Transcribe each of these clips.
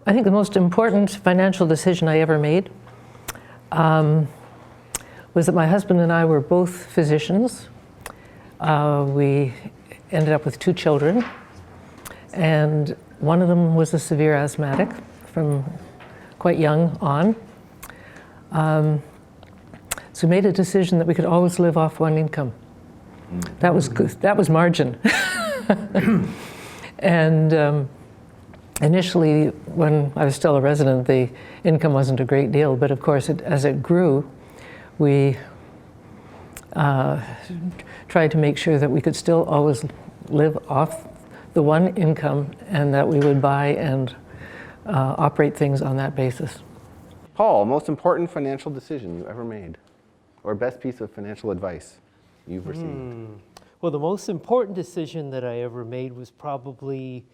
I think the most important financial decision I ever made was that my husband and I were both physicians. We ended up with 2 children, and one of them was a severe asthmatic from quite young on. So we made a decision that we could always live off one income. That was good. That was margin. And initially, when I was still a resident, the income wasn't a great deal, but of course, as it grew, we tried to make sure that we could still always live off the one income and that we would buy and operate things on that basis. Paul, most important financial decision you ever made, or best piece of financial advice you've received? Well, the most important decision that I ever made was probably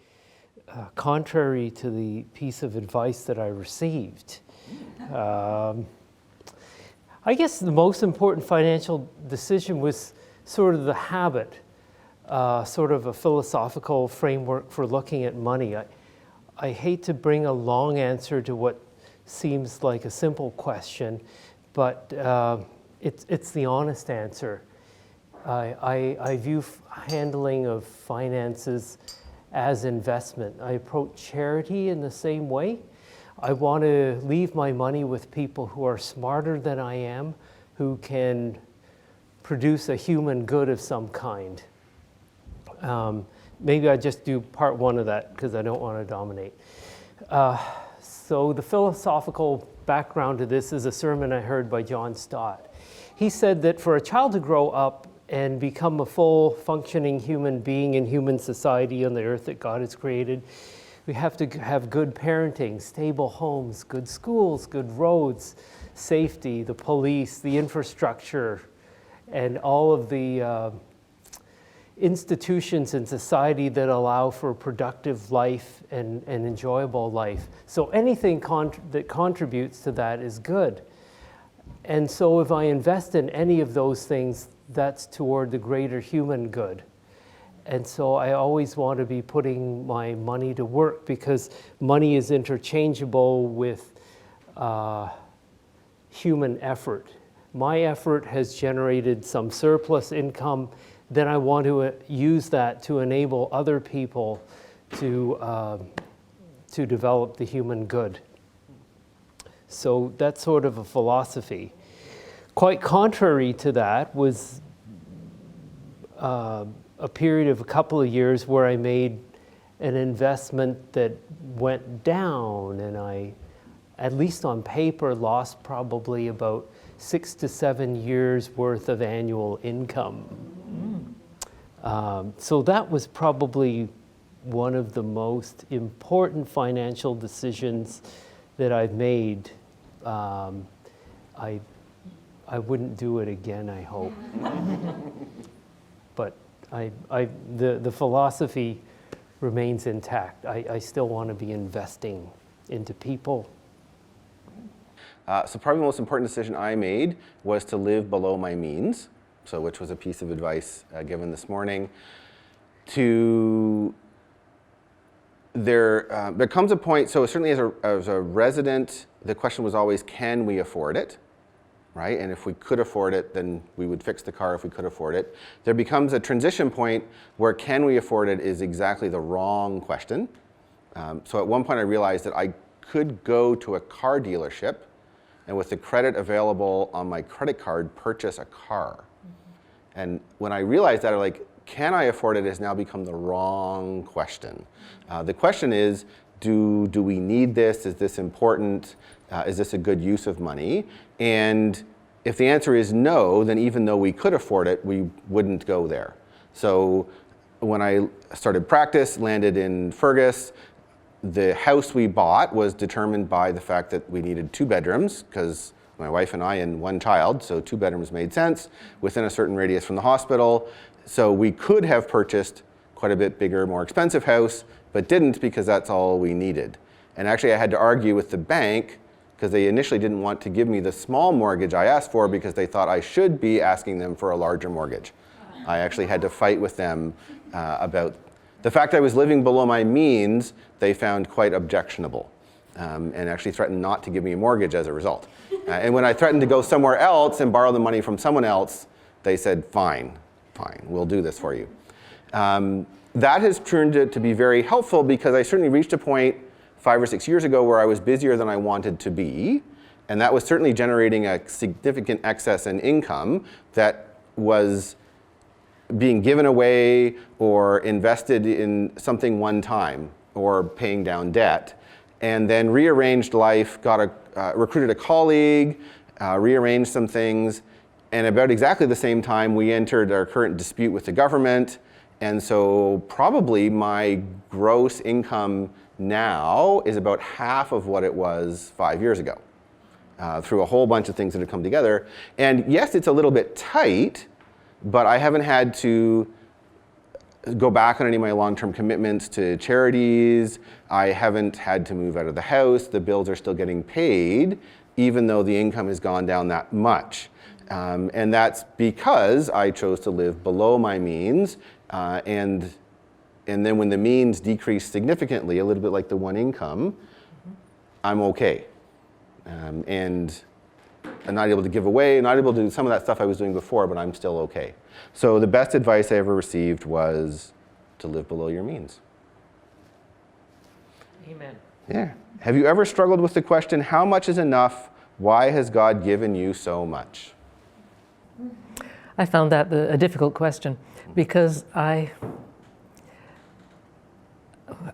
contrary to the piece of advice that I received. I guess the most important financial decision was sort of the habit, sort of a philosophical framework for looking at money. I hate to bring a long answer to what seems like a simple question, but it's the honest answer. I view handling of finances as investment. I approach charity in the same way. I want to leave my money with people who are smarter than I am, who can produce a human good of some kind. Maybe I just do part 1 of that because I don't want to dominate. So the philosophical background to this is a sermon I heard by John Stott. He said that for a child to grow up and become a full functioning human being in human society on the earth that God has created, we have to have good parenting, stable homes, good schools, good roads, safety, the police, the infrastructure, and all of the institutions in society that allow for productive life and enjoyable life. So anything that contributes to that is good. And so if I invest in any of those things, that's toward the greater human good. And so I always want to be putting my money to work because money is interchangeable with human effort. My effort has generated some surplus income. Then I want to use that to enable other people to develop the human good. So that's sort of a philosophy. Quite contrary to that was a period of a couple of years where I made an investment that went down, and I, at least on paper, lost probably about 6 to 7 years worth of annual income. So that was probably one of the most important financial decisions that I've made. I wouldn't do it again, I hope. But the philosophy remains intact. I still want to be investing into people. So probably the most important decision I made was to live below my means, so which was a piece of advice given this morning. There comes a point, so certainly as a resident, the question was always, can we afford it? Right? And if we could afford it, then we would fix the car if we could afford it. There becomes a transition point where can we afford it is exactly the wrong question. So at one point I realized that I could go to a car dealership and with the credit available on my credit card, purchase a car. And when I realized that, can I afford it has now become the wrong question. The question is, do we need this? Is this important? Is this a good use of money? And if the answer is no, then even though we could afford it, we wouldn't go there. So when I started practice, landed in Fergus, the house we bought was determined by the fact that we needed 2 bedrooms, because my wife and I and 1 child, so 2 bedrooms made sense, within a certain radius from the hospital. So we could have purchased quite a bit bigger, more expensive house, but didn't because that's all we needed. And actually I had to argue with the bank because they initially didn't want to give me the small mortgage I asked for because they thought I should be asking them for a larger mortgage. I actually had to fight with them about the fact I was living below my means. They found quite objectionable. and actually threatened not to give me a mortgage as a result. And when I threatened to go somewhere else and borrow the money from someone else, they said, fine, we'll do this for you. That has turned out to be very helpful because I certainly reached a point 5 or 6 years ago where I was busier than I wanted to be, and that was certainly generating a significant excess in income that was being given away or invested in something one time or paying down debt, and then rearranged life, recruited a colleague, rearranged some things, and about exactly the same time we entered our current dispute with the government, and so probably my gross income now is about half of what it was 5 years ago, through a whole bunch of things that have come together. And yes, it's a little bit tight, but I haven't had to go back on any of my long-term commitments to charities. I haven't had to move out of the house. The bills are still getting paid, even though the income has gone down that much. And that's because I chose to live below my means. And then when the means decrease significantly, a little bit like the one income, I'm okay. And I'm not able to give away, not able to do some of that stuff I was doing before, but I'm still okay. So the best advice I ever received was to live below your means. Amen. Yeah. Have you ever struggled with the question, how much is enough? Why has God given you so much? I found that a difficult question because I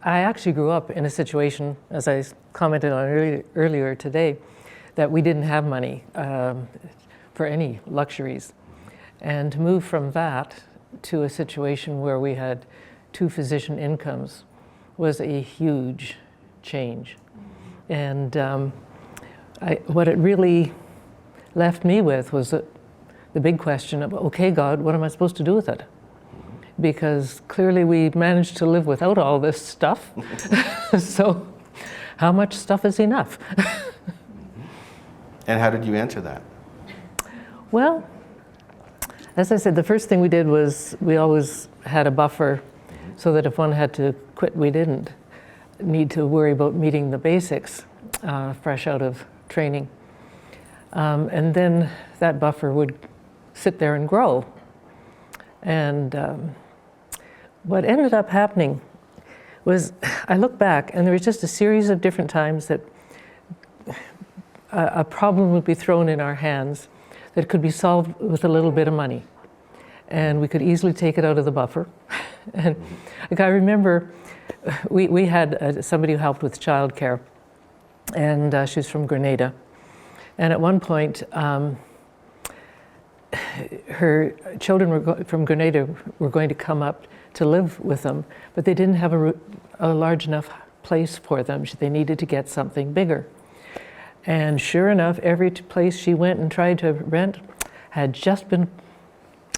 actually grew up in a situation, as I commented on earlier today, that we didn't have money for any luxuries. And to move from that to a situation where we had 2 physician incomes was a huge change. And what it really left me with was the big question of, okay, God, what am I supposed to do with it? Because clearly we managed to live without all this stuff. So how much stuff is enough? And how did you answer that? Well, as I said, the first thing we did was we always had a buffer so that if one had to quit, we didn't need to worry about meeting the basics fresh out of training. And then that buffer would sit there and grow. And what ended up happening was I look back and there was just a series of different times that a problem would be thrown in our hands that could be solved with a little bit of money. And we could easily take it out of the buffer. And like I remember we had somebody who helped with childcare, and she's from Grenada. And at one point, her children from Grenada were going to come up to live with them, but they didn't have a large enough place for them. They needed to get something bigger. And sure enough, every place she went and tried to rent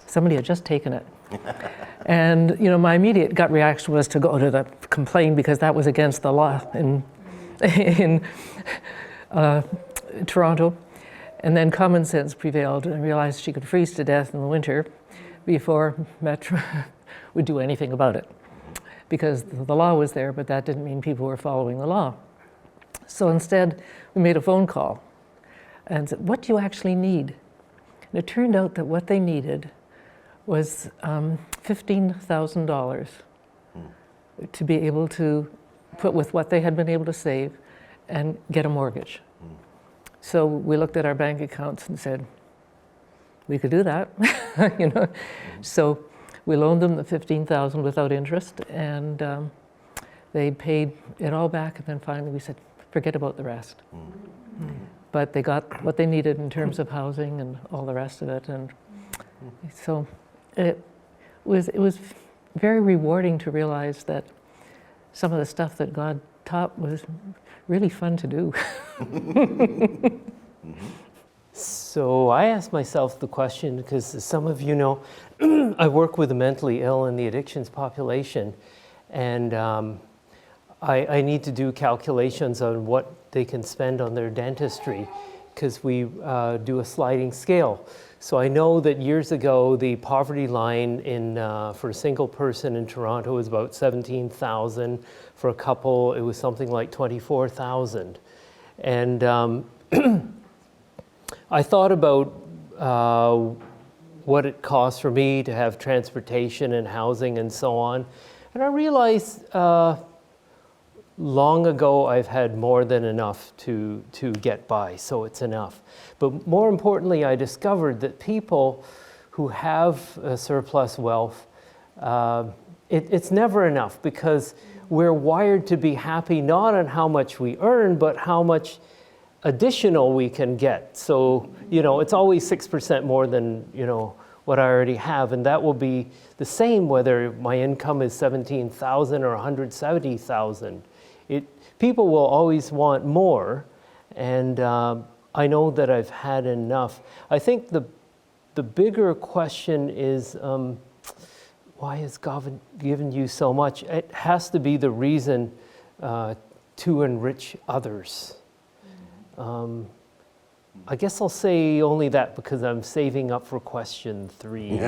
somebody had just taken it. And my immediate gut reaction was to go to the complain because that was against the law in Toronto. And then common sense prevailed and I realized she could freeze to death in the winter before Metro would do anything about it. Because the law was there, but that didn't mean people were following the law. So instead, we made a phone call and said, what do you actually need? And it turned out that what they needed was $15,000 to be able to put with what they had been able to save and get a mortgage. So we looked at our bank accounts and said, we could do that, So we loaned them the $15,000 without interest, and they paid it all back. And then finally we said, forget about the rest. But they got what they needed in terms of housing and all the rest of it. And so it was very rewarding to realize that some of the stuff that God taught was really fun to do. So I asked myself the question, because as some of you know, I work with the mentally ill and the addictions population, and I need to do calculations on what they can spend on their dentistry, because we do a sliding scale. So I know that years ago, the poverty line for a single person in Toronto was about 17,000. For a couple, it was something like 24,000. And I thought about what it costs for me to have transportation and housing and so on. And I realized long ago I've had more than enough to get by, so it's enough. But more importantly, I discovered that people who have surplus wealth, it's never enough, because we're wired to be happy not on how much we earn, but how much additional we can get. So, it's always 6% more than, what I already have, and that will be the same whether my income is 17,000 or 170,000. People will always want more, and I know that I've had enough. I think the bigger question is, why has God given you so much? It has to be the reason to enrich others. I guess I'll say only that because I'm saving up for question 3.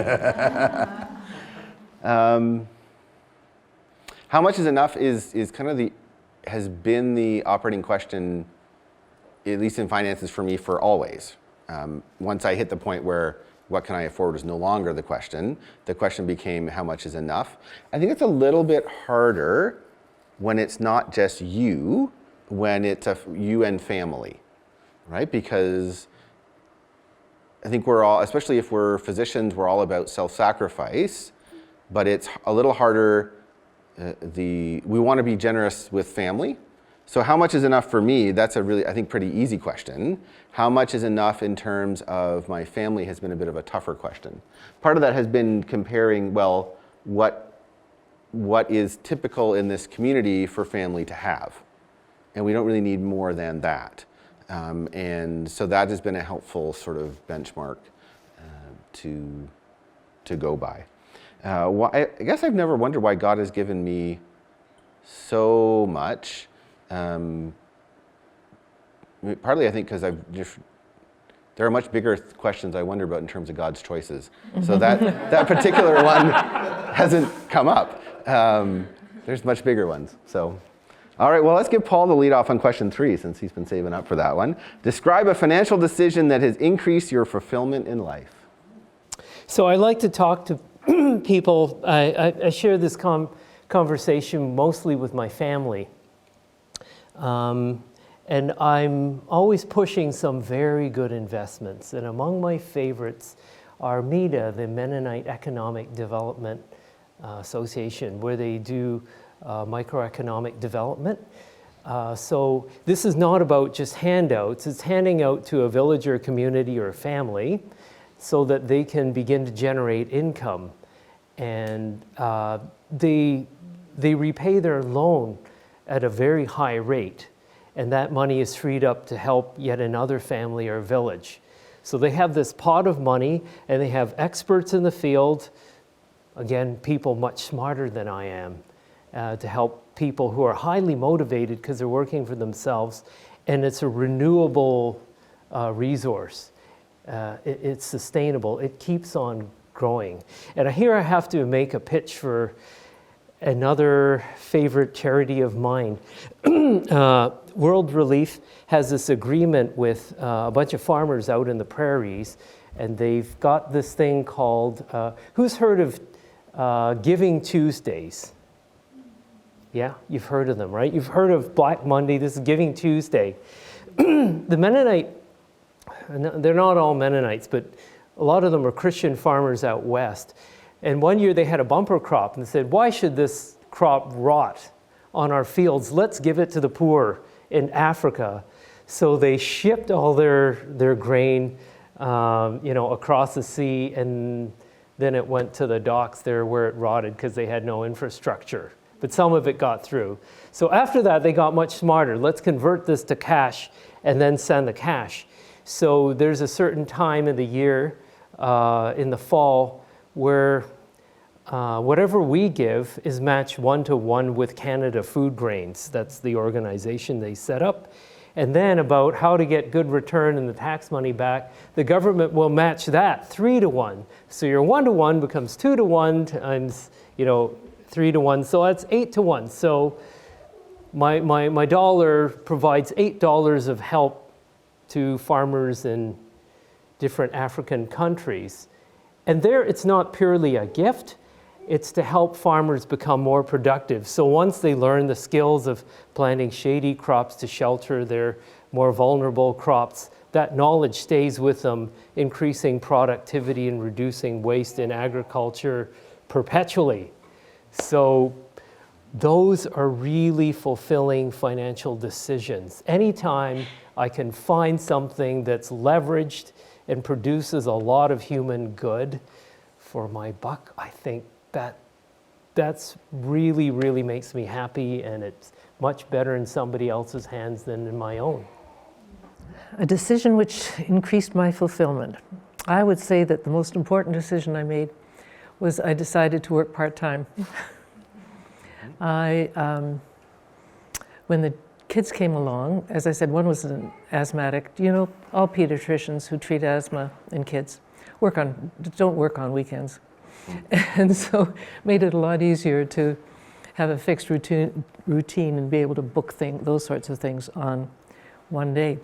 How much is enough is kind of has been the operating question, at least in finances for me, for always. Once I hit the point where what can I afford was no longer the question became how much is enough. I think it's a little bit harder when it's not just you, when it's you and family, right? Because I think we're all, especially if we're physicians, we're all about self-sacrifice, but it's a little harder. We want to be generous with family. So how much is enough for me? That's a really, I think, pretty easy question. How much is enough in terms of my family has been a bit of a tougher question. Part of that has been comparing, well, what is typical in this community for family to have? And we don't really need more than that. And so that has been a helpful sort of benchmark to go by. I guess I've never wondered why God has given me so much. Partly I think because there are much bigger questions I wonder about in terms of God's choices. So that particular one hasn't come up. There's much bigger ones. So, all right, well, let's give Paul the lead off on question 3 since he's been saving up for that one. Describe a financial decision that has increased your fulfillment in life. So I like to talk to people. I share this conversation mostly with my family. And I'm always pushing some very good investments. And among my favorites are MEDA, the Mennonite Economic Development Association, where they do microeconomic development. So this is not about just handouts. It's handing out to a village or a community or a family so that they can begin to generate income. And they repay their loan at a very high rate. And that money is freed up to help yet another family or village. So they have this pot of money, and they have experts in the field, again, people much smarter than I am, to help people who are highly motivated because they're working for themselves, and it's a renewable resource. It's sustainable. It keeps on growing. And here I have to make a pitch for another favorite charity of mine. World Relief has this agreement with a bunch of farmers out in the prairies, and they've got this thing called, who's heard of Giving Tuesdays? Yeah, you've heard of them, right? You've heard of Black Monday. This is Giving Tuesday. The Mennonite, they're not all Mennonites, but a lot of them are Christian farmers out west. And one year they had a bumper crop, and they said, why should this crop rot on our fields? Let's give it to the poor in Africa. So they shipped all their grain, across the sea, and then it went to the docks there where it rotted because they had no infrastructure. But some of it got through. So after that, they got much smarter. Let's convert this to cash and then send the cash. So there's a certain time in the year, in the fall, where whatever we give is matched 1-to-1 with Canada Food Grains. That's the organization they set up. And then about how to get good return and the tax money back, the government will match that 3 to 1. So your 1 to 1 becomes 2 to 1 times, 3 to 1. So that's 8 to 1. So my dollar provides $8 of help to farmers in different African countries. And there it's not purely a gift, it's to help farmers become more productive. So once they learn the skills of planting shady crops to shelter their more vulnerable crops, that knowledge stays with them, increasing productivity and reducing waste in agriculture perpetually. So those are really fulfilling financial decisions. Anytime I can find something that's leveraged and produces a lot of human good for my buck, I think that's really, really makes me happy, and it's much better in somebody else's hands than in my own. A decision which increased my fulfillment. I would say that the most important decision I made was I decided to work part-time. When the kids came along, as I said, one was an asthmatic. All pediatricians who treat asthma in kids don't work on weekends. And so made it a lot easier to have a fixed routine and be able to book those sorts of things on one day.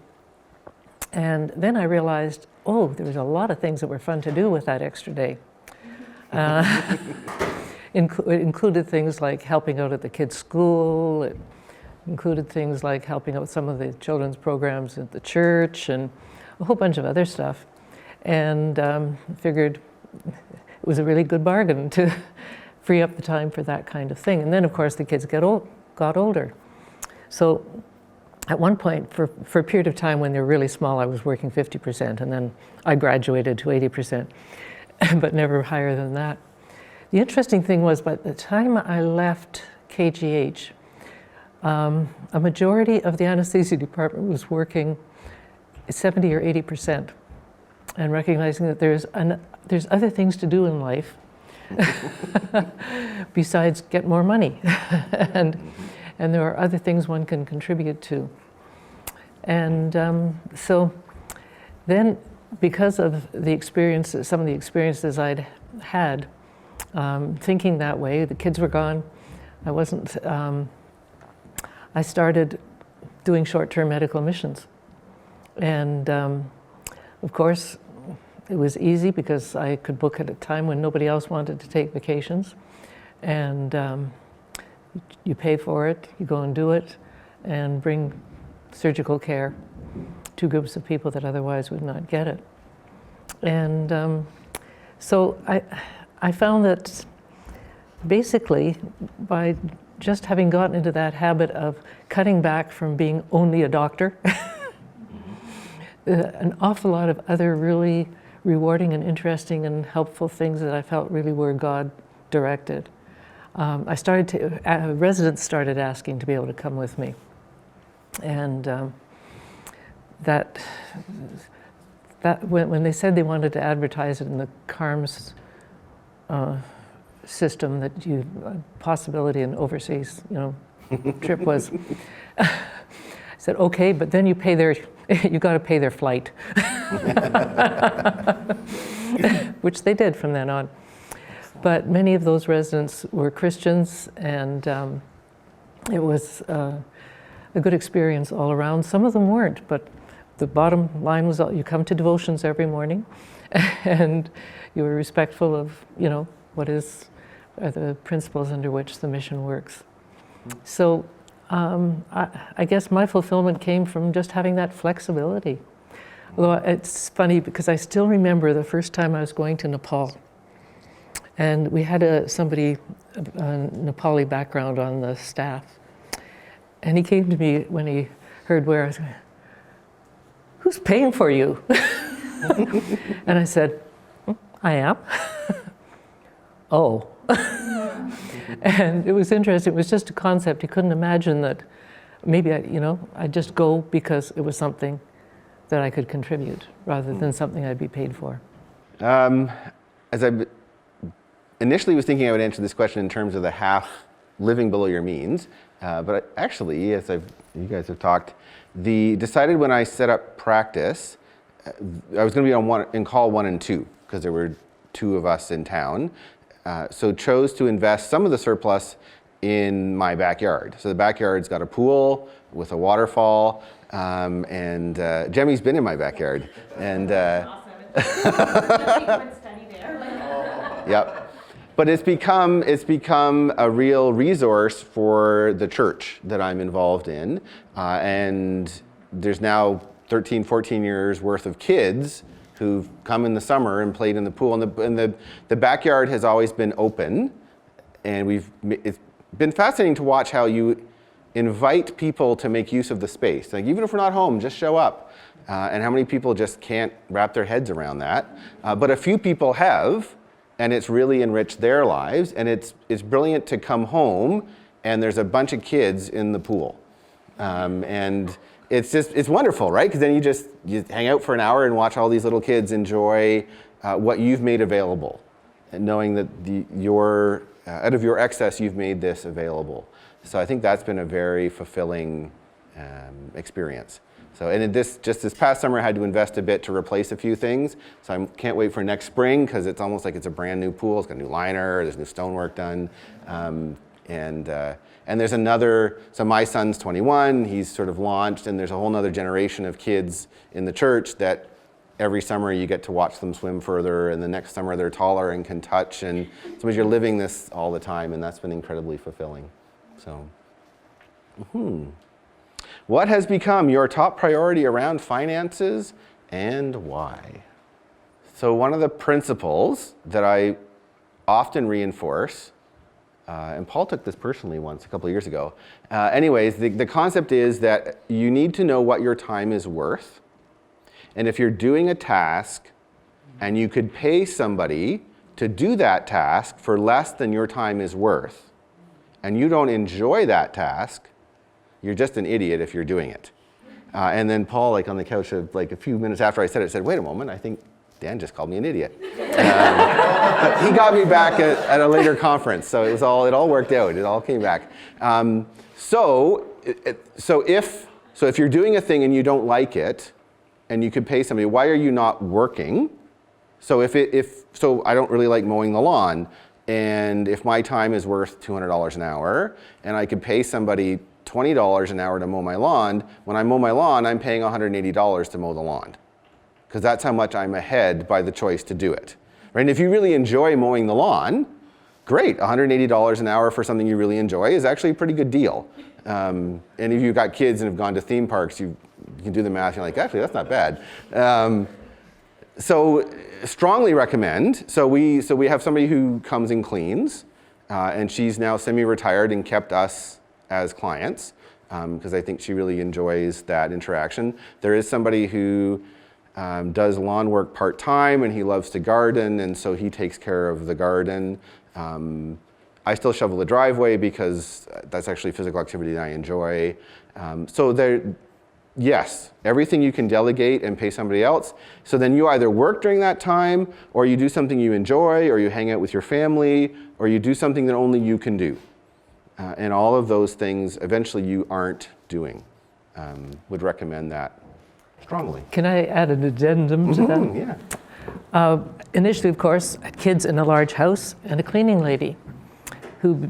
And then I realized, there was a lot of things that were fun to do with that extra day. It included things like helping out at the kids' school. It included things like helping out with some of the children's programs at the church and a whole bunch of other stuff. And figured it was a really good bargain to free up the time for that kind of thing. And then, of course, the kids got older. So at one point, for a period of time when they were really small, I was working 50%, and then I graduated to 80%, but never higher than that. The interesting thing was, by the time I left KGH, a majority of the anesthesia department was working 70 or 80%, and recognizing that there's other things to do in life besides get more money, and there are other things one can contribute to. And so then, because of some of the experiences I'd had, thinking that way, the kids were gone. I started doing short-term medical missions. And of course, it was easy because I could book at a time when nobody else wanted to take vacations. And you pay for it, you go and do it, and bring surgical care to groups of people that otherwise would not get it. And so I found that basically by just having gotten into that habit of cutting back from being only a doctor, an awful lot of other really rewarding and interesting and helpful things that I felt really were God-directed. Residents started asking to be able to come with me. And when they said they wanted to advertise it in the CARMS system, that possibility in overseas, trip was, I said, okay, but then you got to pay their flight, which they did from then on. But many of those residents were Christians, and it was a good experience all around. Some of them weren't, but the bottom line was you come to devotions every morning, and you were respectful of, what are the principles under which the mission works. So I guess my fulfillment came from just having that flexibility. Although it's funny because I still remember the first time I was going to Nepal. And we had somebody, a Nepali background on the staff. And he came to me when he heard where I was going, "Who's paying for you?" And I said, "I am." Oh. And it was interesting. It was just a concept. He couldn't imagine that maybe I'd just go because it was something that I could contribute rather than something I'd be paid for. As I initially was thinking I would answer this question in terms of the half living below your means. But actually, as you guys have talked, decided when I set up practice, I was going to be in call 1 and 2 because there were 2 of us in town. So chose to invest some of the surplus in my backyard. So the backyard's got a pool with a waterfall, and Jemmy's been in my backyard. And yep. But it's become a real resource for the church that I'm involved in. And there's now 13, 14 years worth of kids who've come in the summer and played in the pool. And the backyard has always been open. And it's been fascinating to watch how you invite people to make use of the space. Like, even if we're not home, just show up. And how many people just can't wrap their heads around that. But a few people have. And it's really enriched their lives, and it's brilliant to come home and there's a bunch of kids in the pool, and it's wonderful, right? Because then you hang out for an hour and watch all these little kids enjoy what you've made available, and knowing that out of your excess you've made this available. So I think that's been a very fulfilling experience. So, and this past summer I had to invest a bit to replace a few things. So I can't wait for next spring because it's almost like it's a brand new pool. It's got a new liner, there's new stonework done. And there's another, so my son's 21, he's sort of launched, and there's a whole nother generation of kids in the church that every summer you get to watch them swim further, and the next summer they're taller and can touch, and so you're living this all the time, and that's been incredibly fulfilling. So, What has become your top priority around finances and why? So one of the principles that I often reinforce, and Paul took this personally once a couple of years ago. Anyways, the concept is that you need to know what your time is worth. And if you're doing a task and you could pay somebody to do that task for less than your time is worth, and you don't enjoy that task, you're just an idiot if you're doing it. And then Paul, like on the couch, like a few minutes after I said it, said, "Wait a moment, I think Dan just called me an idiot." But he got me back at a later conference, so it all worked out. It all came back. So if you're doing a thing and you don't like it, and you could pay somebody, why are you not working? So so I don't really like mowing the lawn, and if my time is worth $200 an hour, and I could pay somebody $20 an hour to mow my lawn, when I mow my lawn, I'm paying $180 to mow the lawn, because that's how much I'm ahead by the choice to do it. Right? And if you really enjoy mowing the lawn, great, $180 an hour for something you really enjoy is actually a pretty good deal. And if you've got kids and have gone to theme parks, you can do the math, you're like, actually, that's not bad. So strongly recommend. So we have somebody who comes and cleans, and she's now semi-retired and kept us as clients, because I think she really enjoys that interaction. There is somebody who does lawn work part-time, and he loves to garden, and so he takes care of the garden. I still shovel the driveway because that's actually physical activity that I enjoy. Yes, everything you can delegate and pay somebody else. So then you either work during that time, or you do something you enjoy, or you hang out with your family, or you do something that only you can do. And all of those things, eventually you aren't doing. Would recommend that strongly. Can I add an addendum to that? Yeah. Initially, of course, kids in a large house and a cleaning lady who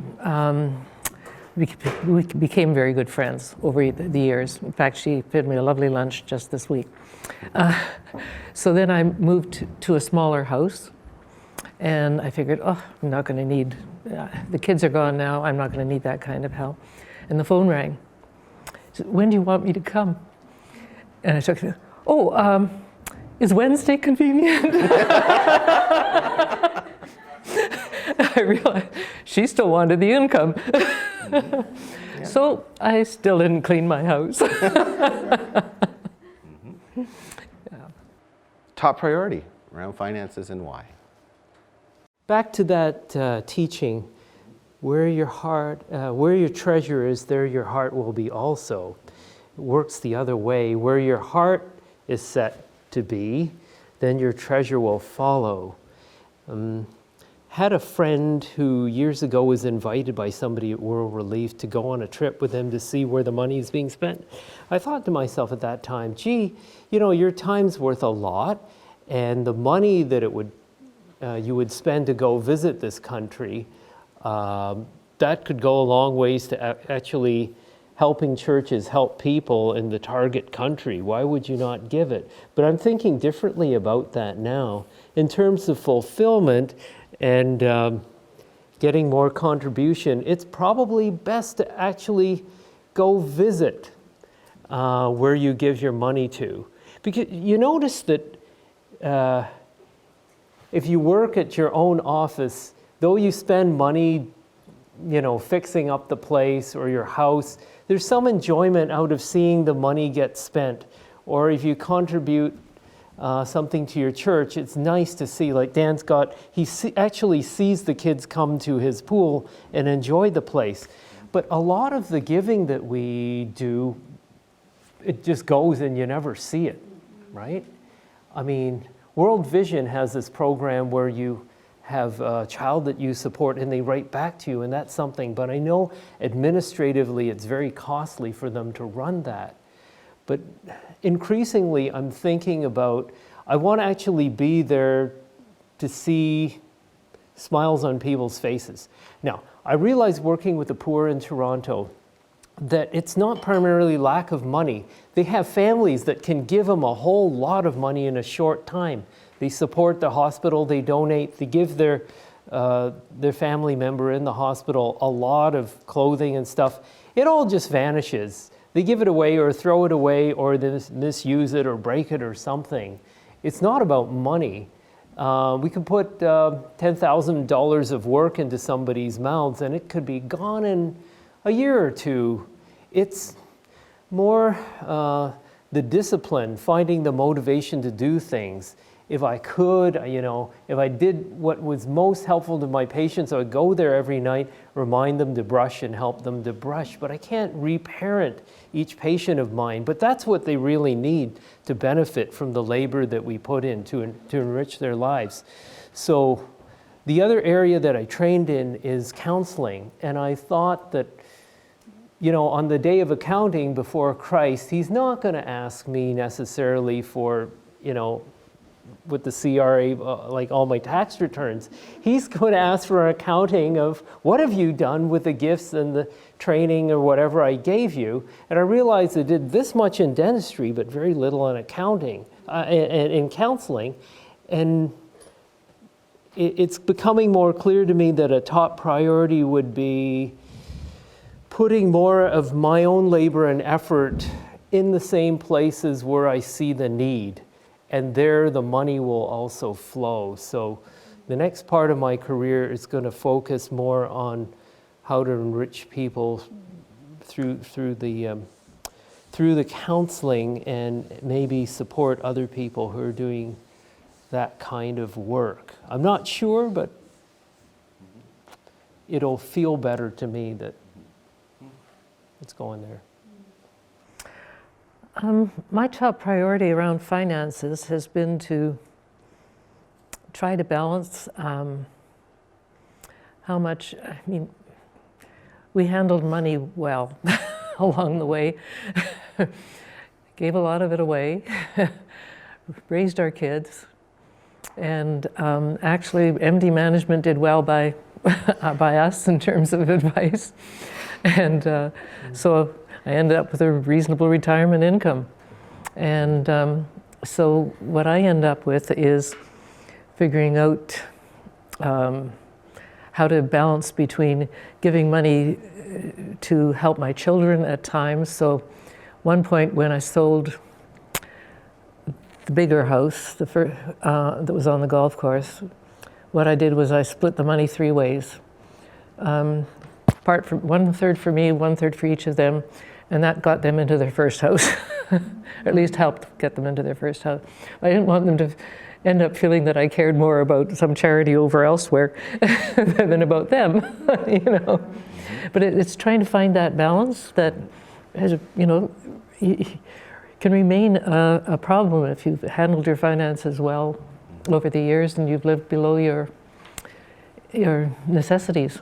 we became very good friends over the years. In fact, she fed me a lovely lunch just this week. So then I moved to a smaller house, and I figured, I'm not going to need, the kids are gone now, I'm not going to need that kind of help. And the phone rang. She said, "When do you want me to come?" And I took it, is Wednesday convenient? I realized she still wanted the income. Yeah. So I still didn't clean my house. Top priority around finances and why? Back to that teaching, where your treasure is, there your heart will be also. It works the other way. Where your heart is set to be, then your treasure will follow. had a friend who years ago was invited by somebody at World Relief to go on a trip with him to see where the money is being spent. I thought to myself at that time, gee, you know, your time's worth a lot, and the money that you would spend to go visit this country, that could go a long ways to actually helping churches help people in the target country. Why would you not give it? But I'm thinking differently about that now. In terms of fulfillment and getting more contribution, it's probably best to actually go visit where you give your money to. Because you notice that if you work at your own office, though you spend money, you know, fixing up the place or your house, there's some enjoyment out of seeing the money get spent. Or if you contribute something to your church, it's nice to see, like Dan's got, actually sees the kids come to his pool and enjoy the place. But a lot of the giving that we do, it just goes and you never see it, right? I mean, World Vision has this program where you have a child that you support and they write back to you, and that's something. But I know administratively it's very costly for them to run that. But increasingly I'm thinking about, I want to actually be there to see smiles on people's faces. Now, I realize working with the poor in Toronto that it's not primarily lack of money. They have families that can give them a whole lot of money in a short time. They support the hospital, they donate, they give their family member in the hospital a lot of clothing and stuff. It all just vanishes. They give it away or throw it away or they misuse it or break it or something. It's not about money. We could put $10,000 of work into somebody's mouths and it could be gone in a year or two. It's more the discipline, finding the motivation to do things. If I could, you know, if I did what was most helpful to my patients, I would go there every night, remind them to brush and help them to brush. But I can't reparent each patient of mine. But that's what they really need to benefit from the labor that we put in to enrich their lives. So the other area that I trained in is counseling. And I thought that, you know, on the day of accounting before Christ, he's not going to ask me necessarily for, you know, with the CRA, like all my tax returns. He's going to ask for an accounting of what have you done with the gifts and the training or whatever I gave you. And I realized I did this much in dentistry, but very little in accounting, in counseling. And it's becoming more clear to me that a top priority would be putting more of my own labor and effort in the same places where I see the need. And there the money will also flow. So the next part of my career is going to focus more on how to enrich people through the counseling and maybe support other people who are doing that kind of work. I'm not sure, but it'll feel better to me that it's going there. My top priority around finances has been to try to balance how much, I mean, we handled money well along the way, gave a lot of it away, raised our kids, and actually MD management did well by us in terms of advice. And so I ended up with a reasonable retirement income. And so what I end up with is figuring out how to balance between giving money to help my children at times. So one point when I sold the bigger house that was on the golf course, what I did was I split the money 3 ways. Part for 1/3 for me, 1/3 for each of them. And that got them into their first house, or at least helped get them into their first house. I didn't want them to end up feeling that I cared more about some charity over elsewhere than about them, you know. But it's trying to find that balance that, has, you know, can remain a problem if you've handled your finances well over the years and you've lived below your your necessities.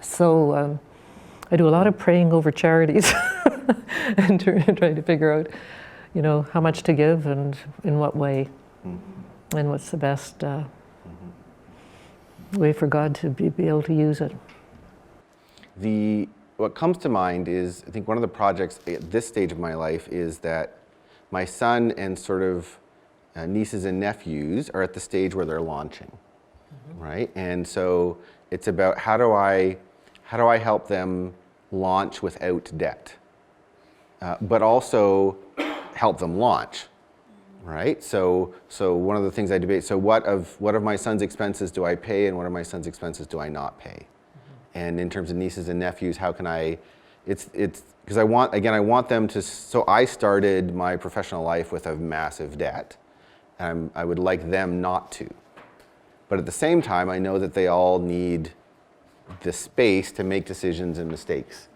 So I do a lot of praying over charities and trying to figure out, how much to give and in what way, and what's the best way for God to be able to use it. What comes to mind is, I think one of the projects at this stage of my life is that my son and sort of nieces and nephews are at the stage where they're launching, right? And so it's about how do I help them launch without debt, but also help them launch, right? So one of the things I debate, so what of my son's expenses do I pay and what of my son's expenses do I not pay? And in terms of nieces and nephews, how can it's because I want them to, so I started my professional life with a massive debt, and I would like them not to. But at the same time, I know that they all need the space to make decisions and mistakes.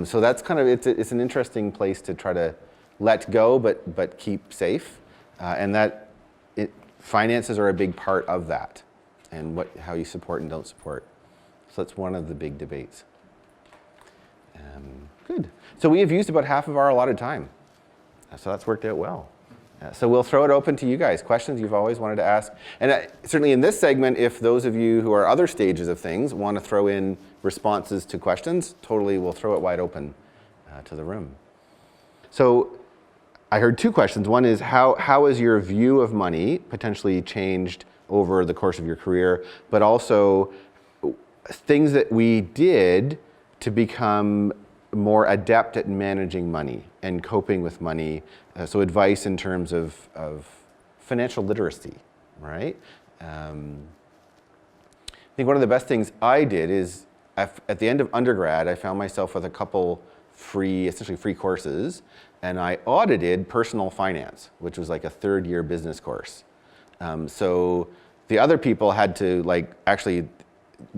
So that's kind of, it's an interesting place to try to let go, but keep safe. And that finances are a big part of that, and how you support and don't support. So that's one of the big debates. Good. So we have used about half of our allotted time. So that's worked out well. So we'll throw it open to you guys. Questions you've always wanted to ask. And certainly in this segment, if those of you who are other stages of things want to throw in responses to questions, totally we'll throw it wide open to the room. So I heard two questions. One is how has your view of money potentially changed over the course of your career, but also things that we did to become more adept at managing money and coping with money. So advice in terms of financial literacy, right? I think one of the best things I did is at the end of undergrad, I found myself with a couple essentially free courses, and I audited personal finance, which was like a third-year business course. So the other people had to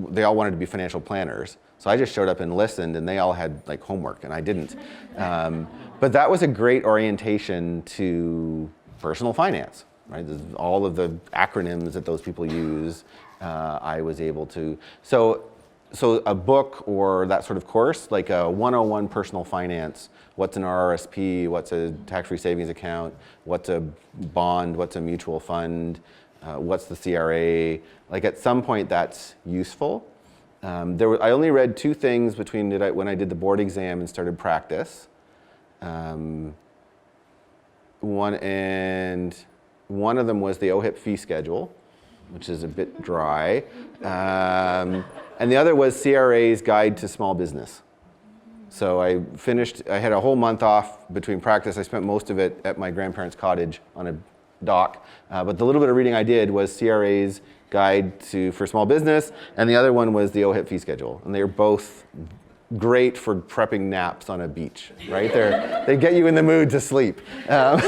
they all wanted to be financial planners. So I just showed up and listened, and they all had homework, and I didn't. But that was a great orientation to personal finance, right? All of the acronyms that those people use, I was able to. So a book or that sort of course, like a 101 personal finance, what's an RRSP, what's a tax-free savings account, what's a bond, what's a mutual fund, what's the CRA, at some point that's useful. I only read two things when I did the board exam and started practice. One of them was the OHIP fee schedule, which is a bit dry. And the other was CRA's Guide to Small Business. So I had a whole month off between practice. I spent most of it at my grandparents' cottage on a dock. But the little bit of reading I did was CRA's Guide for Small Business, and the other one was the OHIP fee schedule. And they are both great for prepping naps on a beach, right? They get you in the mood to sleep. But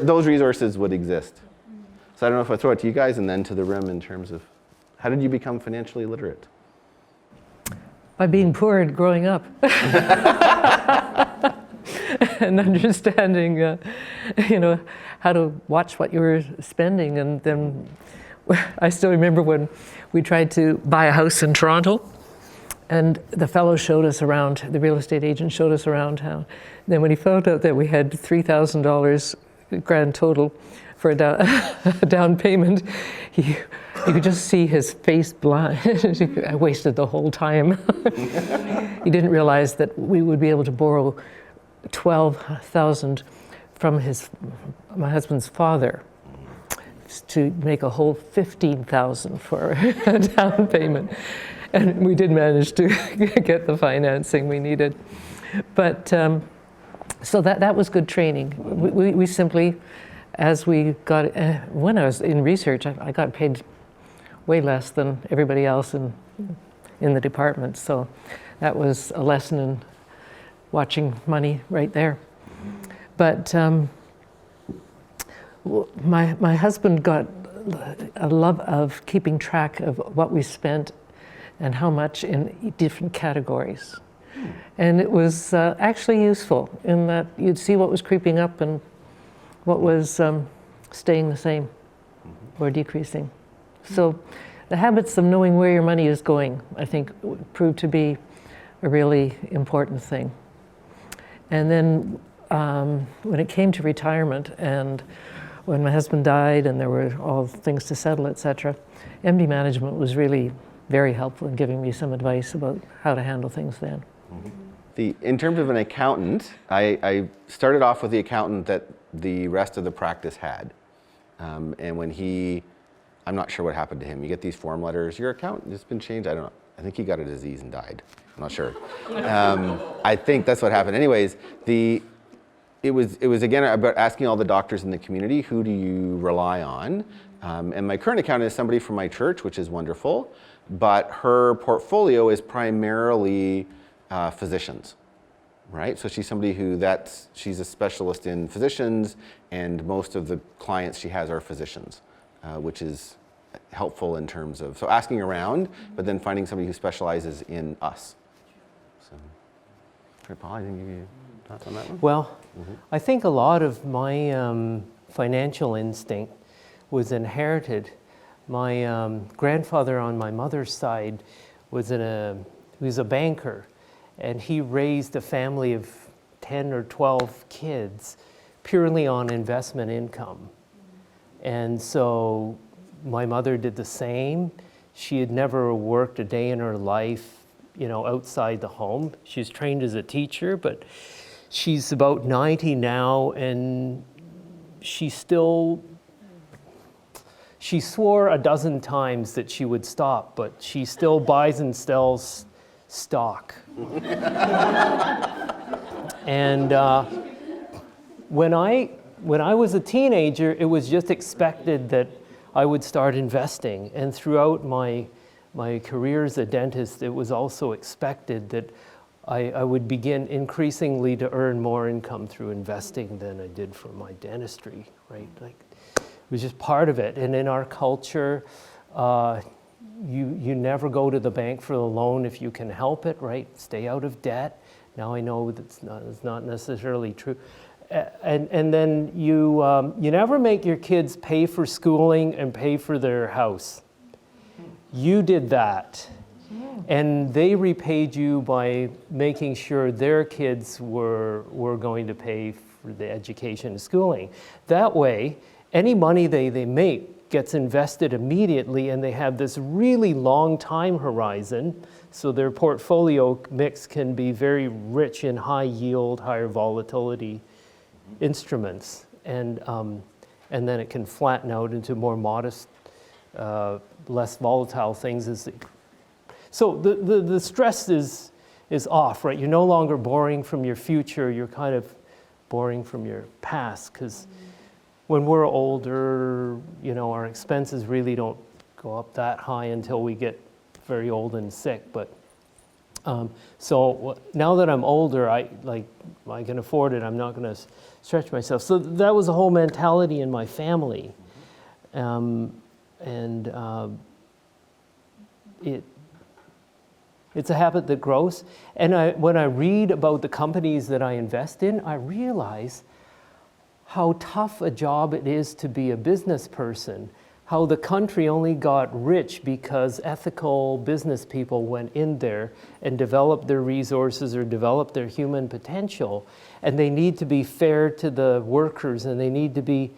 those resources would exist. So I don't know if I throw it to you guys and then to the room in terms of how did you become financially literate? By being poor and growing up. And understanding, how to watch what you were spending. And then I still remember when we tried to buy a house in Toronto, and the fellow showed us around, the real estate agent showed us around how. Then when he found out that we had $3,000 grand total for a down payment, you could just see his face blind. I wasted the whole time. He didn't realize that we would be able to borrow $12,000 from my husband's father to make a whole $15,000 for a down payment. And we did manage to get the financing we needed. But so that was good training. We simply, as we got, when I was in research, I got paid way less than everybody else in the department. So that was a lesson in watching money right there. But my husband got a love of keeping track of what we spent and how much in different categories. And it was actually useful in that you'd see what was creeping up and what was staying the same or decreasing. So the habits of knowing where your money is going, I think, proved to be a really important thing. And then when it came to retirement, and when my husband died and there were all things to settle, etc., MD Management was really very helpful in giving me some advice about how to handle things then. In terms of an accountant, I started off with the accountant that the rest of the practice had. And when I'm not sure what happened to him. You get these form letters, your accountant has been changed. I don't know. I think he got a disease and died. I'm not sure. I think that's what happened. Anyways, it was again about asking all the doctors in the community, who do you rely on? And my current accountant is somebody from my church, which is wonderful, but her portfolio is primarily physicians, right? So she's somebody she's a specialist in physicians, and most of the clients she has are physicians, which is helpful in terms of, so asking around, but then finding somebody who specializes in us. So, Paul, I didn't give you thoughts on that one? Well, I think a lot of my financial instinct was inherited. My grandfather on my mother's side was a banker, and he raised a family of 10 or 12 kids purely on investment income. And so my mother did the same. She had never worked a day in her life, outside the home. She's trained as a teacher, but she's about 90 now, and she swore a dozen times that she would stop, but she still buys and sells stock. And when I was a teenager, it was just expected that I would start investing. And throughout my career as a dentist, it was also expected that I would begin increasingly to earn more income through investing than I did for my dentistry, right? Like, it was just part of it. And in our culture, you never go to the bank for a loan if you can help it, right? Stay out of debt. Now I know that's not necessarily true. And then you never make your kids pay for schooling and pay for their house. You did that. And they repaid you by making sure their kids were going to pay for the education and schooling. That way, any money they make gets invested immediately, and they have this really long time horizon, so their portfolio mix can be very rich in high yield, higher volatility instruments. And then it can flatten out into more modest, less volatile things. So the stress is off, right? You're no longer borrowing from your future, you're kind of borrowing from your past, because when we're older, our expenses really don't go up that high until we get very old and sick. But so now that I'm older, I can afford it. I'm not going to stretch myself. So that was a whole mentality in my family, it's a habit that grows. And when I read about the companies that I invest in, I realize how tough a job it is to be a business person, how the country only got rich because ethical business people went in there and developed their resources or developed their human potential. And they need to be fair to the workers, and they need to be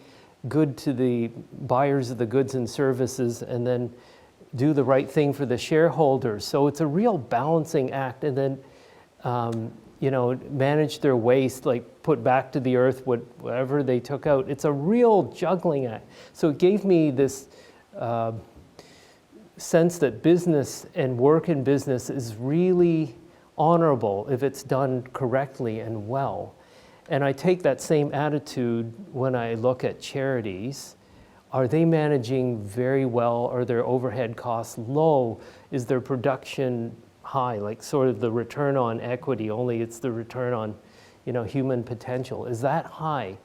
good to the buyers of the goods and services, and then do the right thing for the shareholders. So it's a real balancing act. And then manage their waste, like put back to the earth whatever they took out. It's a real juggling act. So it gave me this sense that business and work in business is really honorable if it's done correctly and well. And I take that same attitude when I look at charities. Are they managing very well? Are their overhead costs low? Is their production high, like sort of the return on equity, only it's the return on, human potential. Is that high?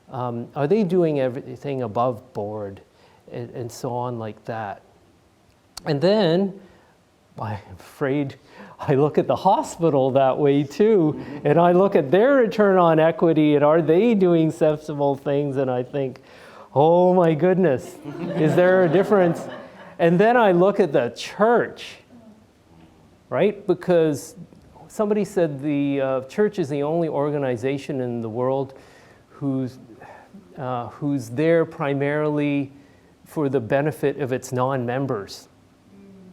Are they doing everything above board and so on like that? And then, I'm afraid I look at the hospital that way too, and I look at their return on equity, and are they doing sensible things? And I think, oh my goodness, is there a difference? And then I look at the church, right? Because somebody said the church is the only organization in the world who's there primarily for the benefit of its non-members.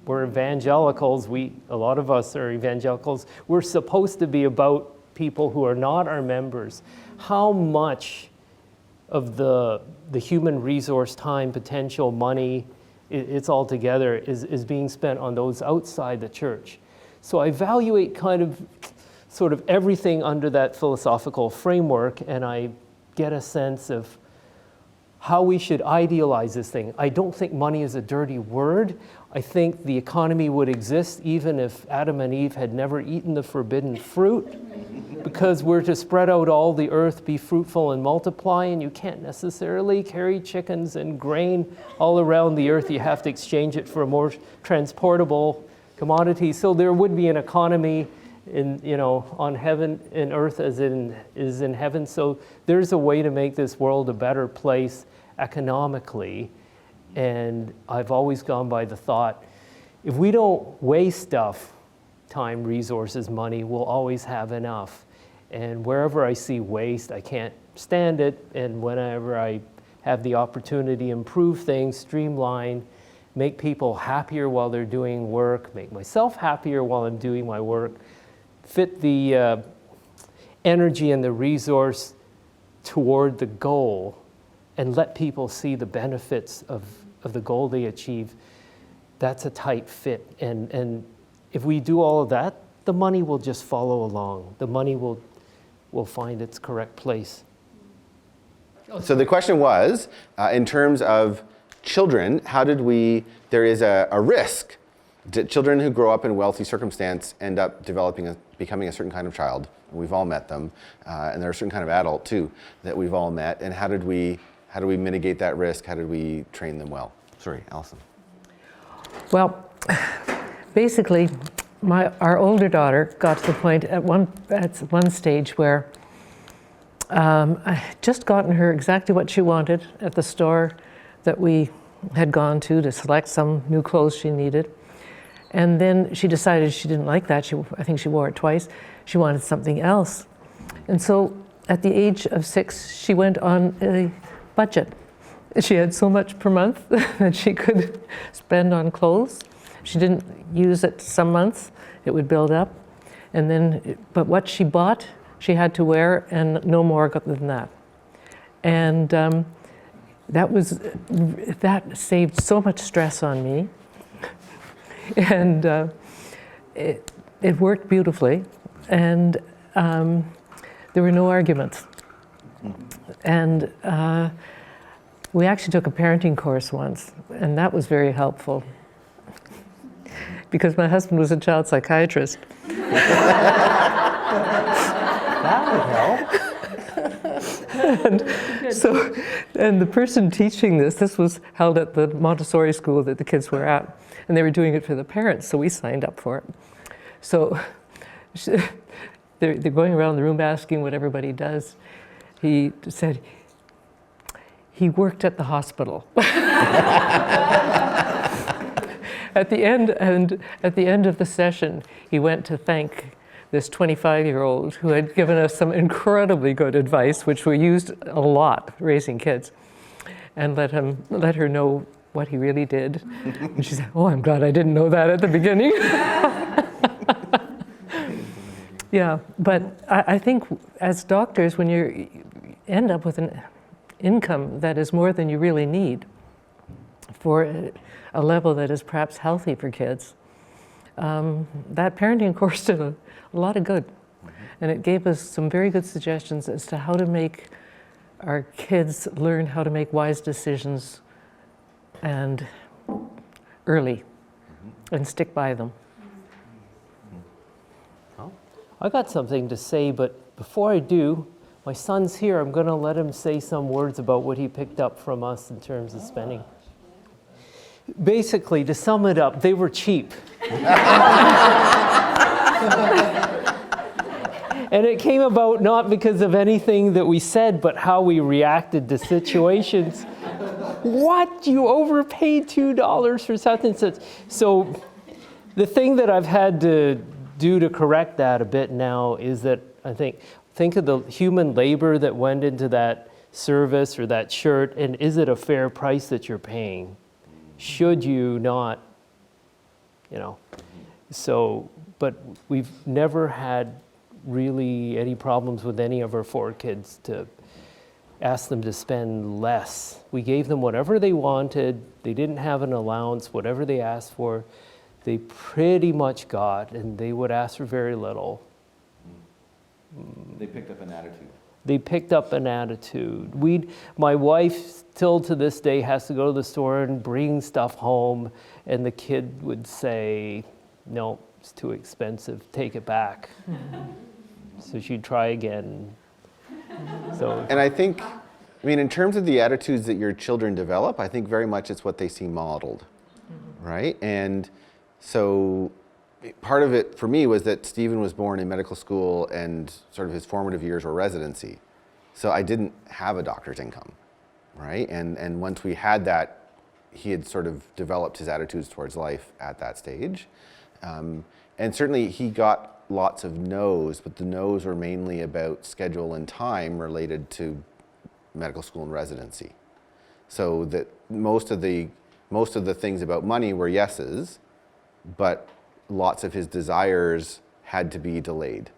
We're evangelicals, a lot of us are evangelicals. We're supposed to be about people who are not our members. How much of the human resource, time, potential, money, it's all together, is being spent on those outside the church? So I evaluate sort of everything under that philosophical framework, and I get a sense of how we should idealize this thing. I don't think money is a dirty word. I think the economy would exist even if Adam and Eve had never eaten the forbidden fruit, because we're to spread out all the earth, be fruitful and multiply, and you can't necessarily carry chickens and grain all around the earth. You have to exchange it for a more transportable commodity. So there would be an economy on heaven and earth as is in heaven. So there's a way to make this world a better place economically. And I've always gone by the thought, if we don't waste stuff, time, resources, money, we'll always have enough. And wherever I see waste, I can't stand it. And whenever I have the opportunity to improve things, streamline, make people happier while they're doing work, make myself happier while I'm doing my work, fit the energy and the resource toward the goal, and let people see the benefits of the goal they achieve, that's a tight fit. And if we do all of that, the money will just follow along. The money will find its correct place. So the question was, in terms of children, there is a risk that children who grow up in wealthy circumstance end up becoming a certain kind of child. We've all met them, and they're a certain kind of adult too that we've all met. And how do we mitigate that risk? How did we train them well? Sorry, Alison. Well, basically, our older daughter got to the point at one stage where I had just gotten her exactly what she wanted at the store that we had gone to select some new clothes she needed. And then she decided she didn't like that. I think she wore it twice. She wanted something else. And so at the age of 6, she went on a budget. She had so much per month that she could spend on clothes. She didn't use it some months. It would build up. But what she bought, she had to wear, and no more than that. And that saved so much stress on me. And it worked beautifully, and there were no arguments. And we actually took a parenting course once, and that was very helpful because my husband was a child psychiatrist. That would help. And the person teaching this was held at the Montessori school that the kids were at, and they were doing it for the parents, so we signed up for it. So they're going around the room asking what everybody does. He said he worked at the hospital. At the end of the session, he went to thank this 25-year-old who had given us some incredibly good advice, which we used a lot raising kids, and let her know what he really did. And she said, "Oh, I'm glad I didn't know that at the beginning." Yeah, but I think as doctors, when you end up with an income that is more than you really need for a level that is perhaps healthy for kids, that parenting course did a lot of good. And it gave us some very good suggestions as to how to make our kids learn how to make wise decisions and early and stick by them. I got something to say, but before I do, my son's here. I'm going to let him say some words about what he picked up from us in terms of spending. Basically, to sum it up, they were cheap. And it came about not because of anything that we said, but how we reacted to situations. what? You overpaid $2 for such and such. So the thing that I've had to do to correct that a bit now is that I think of the human labor that went into that service or that shirt, and is it a fair price that you're paying? Should you not, So, but we've never had really any problems with any of our 4 kids to ask them to spend less. We gave them whatever they wanted. They didn't have an allowance. Whatever they asked for, they pretty much got, and they would ask for very little. They picked up an attitude. They picked up an attitude. My wife still to this day has to go to the store and bring stuff home, and the kid would say, no, it's too expensive, take it back. So she'd try again. And I think, in terms of the attitudes that your children develop, I think very much it's what they see modeled, right? And so part of it for me was that Stephen was born in medical school and sort of his formative years were residency. So I didn't have a doctor's income, right? And once we had that, he had sort of developed his attitudes towards life at that stage. And certainly he got lots of no's, but the no's were mainly about schedule and time related to medical school and residency. So that most of the things about money were yeses, but lots of his desires had to be delayed.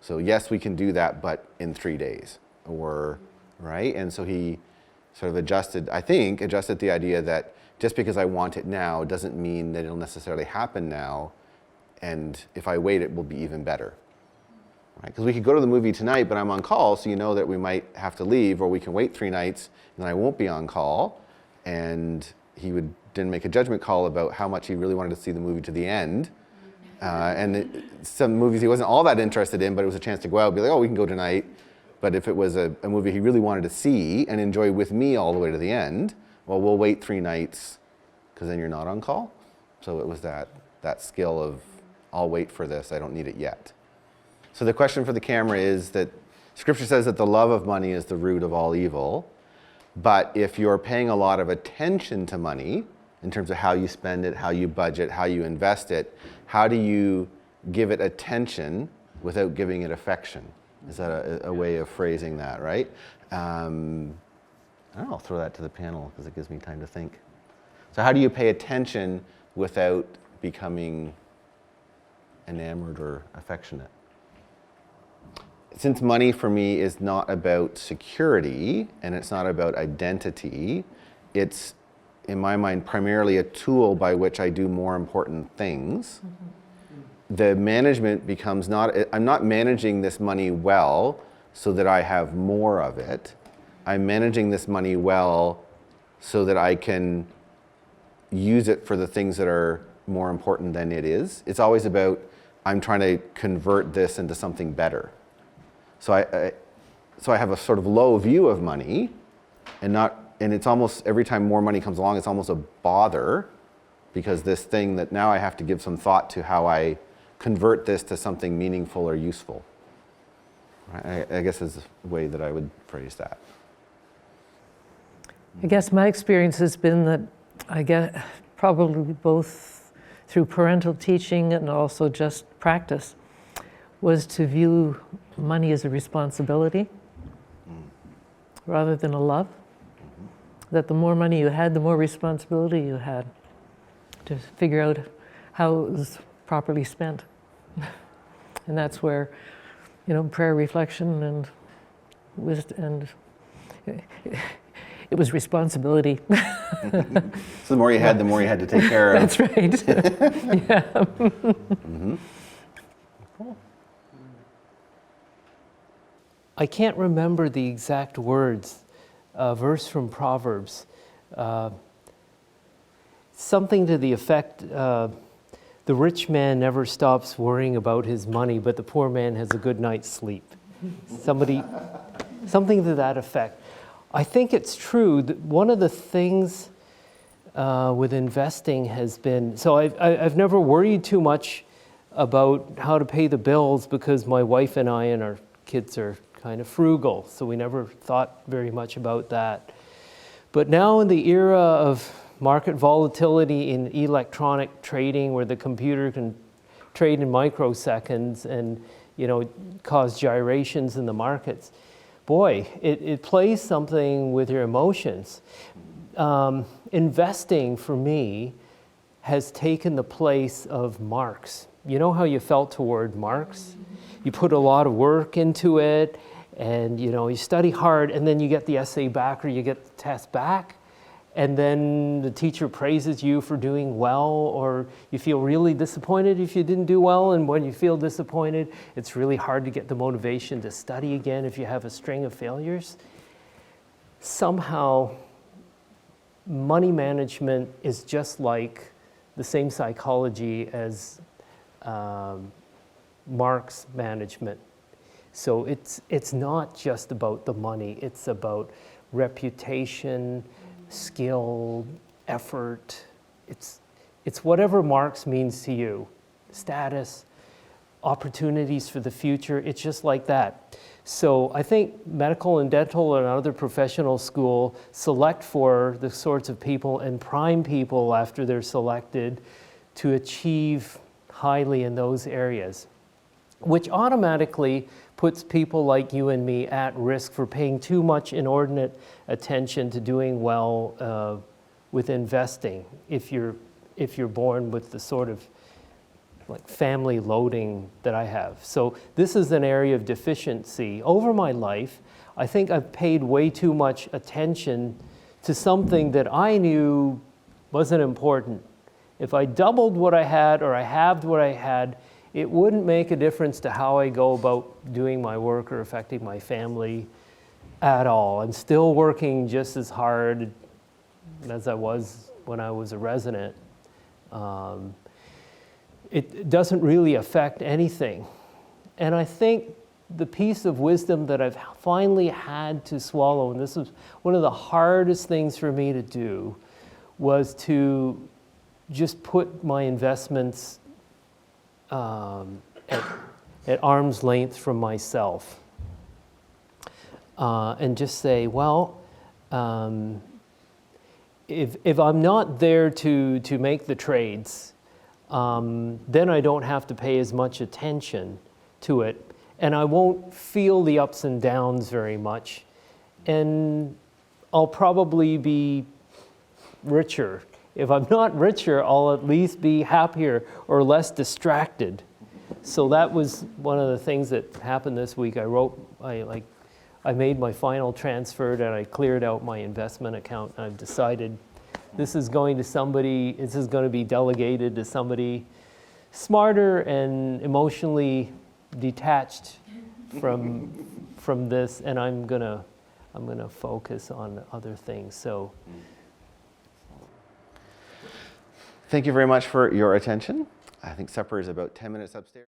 So yes, we can do that, but in 3 days, right? And so he sort of adjusted the idea that just because I want it now doesn't mean that it'll necessarily happen now. And if I wait, it will be even better, right? Because we could go to the movie tonight, but I'm on call, so you know that we might have to leave, or we can wait 3 nights and I won't be on call. And he didn't make a judgment call about how much he really wanted to see the movie to the end. Some movies he wasn't all that interested in, but it was a chance to go out and be like, oh, we can go tonight. But if it was a movie he really wanted to see and enjoy with me all the way to the end, well, we'll wait 3 nights because then you're not on call. So it was that skill of, I'll wait for this, I don't need it yet. So the question for the camera is that Scripture says that the love of money is the root of all evil. But if you're paying a lot of attention to money, in terms of how you spend it, how you budget, how you invest it, how do you give it attention without giving it affection? Is that a way of phrasing that, right? I don't know, I'll throw that to the panel because it gives me time to think. So how do you pay attention without becoming enamored or affectionate? Since money for me is not about security and it's not about identity, it's, in my mind, primarily a tool by which I do more important things. The management becomes I'm not managing this money well so that I have more of it. I'm managing this money well so that I can use it for the things that are more important than it is. It's always about, I'm trying to convert this into something better. So I have a sort of low view of money, and it's almost, every time more money comes along, it's almost a bother, because this thing that now I have to give some thought to how I convert this to something meaningful or useful. Right? I guess is the way that I would phrase that. I guess my experience has been that I get probably both through parental teaching and also just practice, was to view money as a responsibility rather than a love. That the more money you had, the more responsibility you had to figure out how it was properly spent. And that's where, prayer, reflection, and wisdom, and it was responsibility. So the more you had, the more you had to take care of. That's right. Yeah. Mm-hmm. Cool. I can't remember the exact words. A verse from Proverbs, something to the effect, the rich man never stops worrying about his money, but the poor man has a good night's sleep. Something to that effect. I think it's true that one of the things with investing has been, so I've never worried too much about how to pay the bills because my wife and I and our kids are kind of frugal, so we never thought very much about that. But now in the era of market volatility in electronic trading, where the computer can trade in microseconds and cause gyrations in the markets, boy, it plays something with your emotions. Investing for me has taken the place of marks. You know how you felt toward marks? You put a lot of work into it, and you study hard, and then you get the essay back or you get the test back, and then the teacher praises you for doing well, or you feel really disappointed if you didn't do well, and when you feel disappointed, it's really hard to get the motivation to study again if you have a string of failures. Somehow, money management is just like the same psychology as marks management. So it's not just about the money, it's about reputation, skill, effort. It's whatever marks means to you. Status, opportunities for the future, it's just like that. So I think medical and dental and other professional school select for the sorts of people and prime people after they're selected to achieve highly in those areas, which automatically puts people like you and me at risk for paying too much inordinate attention to doing well with investing if you're born with the sort of like family loading that I have. So this is an area of deficiency. Over my life, I think I've paid way too much attention to something that I knew wasn't important. If I doubled what I had or I halved what I had, it wouldn't make a difference to how I go about doing my work or affecting my family at all. I'm still working just as hard as I was when I was a resident. It doesn't really affect anything. And I think the piece of wisdom that I've finally had to swallow, and this was one of the hardest things for me to do, was to just put my investments at arm's length from myself. And just say, well, if I'm not there to make the trades, then I don't have to pay as much attention to it, and I won't feel the ups and downs very much, and I'll probably be richer. If I'm not richer, I'll at least be happier or less distracted. So that was one of the things that happened this week. I made my final transfer and I cleared out my investment account, and I've decided this is going to be delegated to somebody smarter and emotionally detached from this, and I'm gonna focus on other things. So Thank you very much for your attention. I think supper is about 10 minutes upstairs.